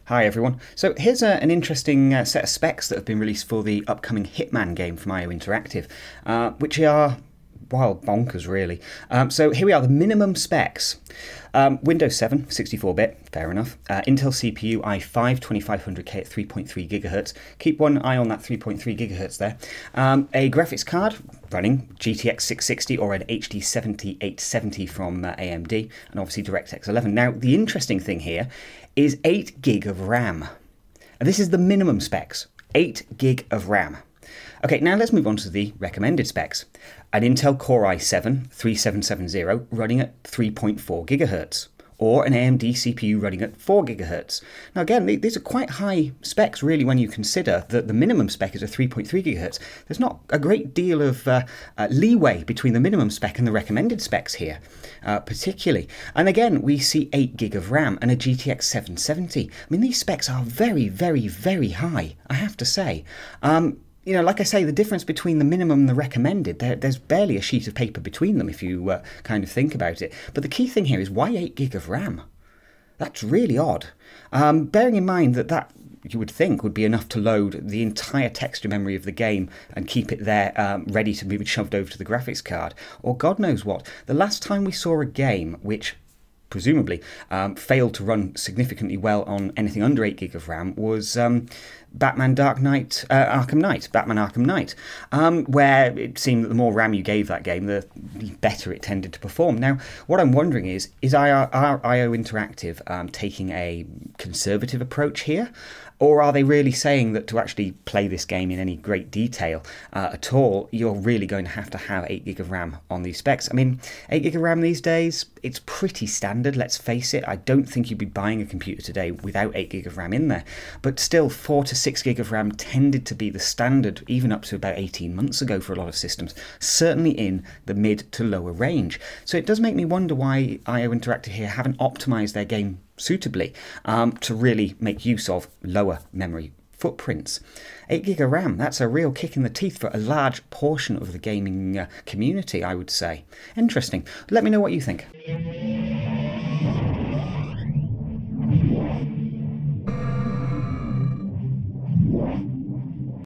Hi everyone. So here's an interesting set of specs that have been released for the upcoming Hitman game from IO Interactive, which are, well, bonkers really. So here we are, the minimum specs. Windows 7, 64-bit, fair enough. Intel CPU i5 2500K at 3.3 GHz. Keep one eye on that 3.3 GHz there. A graphics card running GTX 660 or an HD 7870 from AMD, and obviously DirectX 11. Now, the interesting thing here is 8 gig of RAM. And this is the minimum specs, 8 gig of RAM. Okay, now let's move on to the recommended specs. An Intel Core i7 3770 running at 3.4 GHz, or an AMD CPU running at 4 GHz. Now again, these are quite high specs really when you consider that the minimum spec is a 3.3 GHz. There's not a great deal of leeway between the minimum spec and the recommended specs here, particularly. And again, we see 8 gig of RAM and a GTX 770. I mean, these specs are very, very, very high, I have to say. You know, like I say, the difference between the minimum and the recommended, there's barely a sheet of paper between them if you kind of think about it. But the key thing here is, why 8 gig of RAM? That's really odd. Bearing in mind that you would think would be enough to load the entire texture memory of the game and keep it there ready to be shoved over to the graphics card, or God knows what. The last time we saw a game which presumably failed to run significantly well on anything under 8 gig of RAM was Batman Arkham Knight, where it seemed that the more RAM you gave that game, the better it tended to perform. Now, what I'm wondering is IO Interactive taking a conservative approach here? Or are they really saying that to actually play this game in any great detail at all, you're really going to have 8 gig of RAM on these specs? I mean, 8 gig of RAM these days, it's pretty standard, let's face it. I don't think you'd be buying a computer today without 8 gig of RAM in there. But still, 4 to 6 gig of RAM tended to be the standard, even up to about 18 months ago for a lot of systems, certainly in the mid to lower range. So it does make me wonder why IO Interactive here haven't optimized their game suitably to really make use of lower memory footprints. 8 gig of RAM, that's a real kick in the teeth for a large portion of the gaming community, I would say. Interesting. Let me know what you think.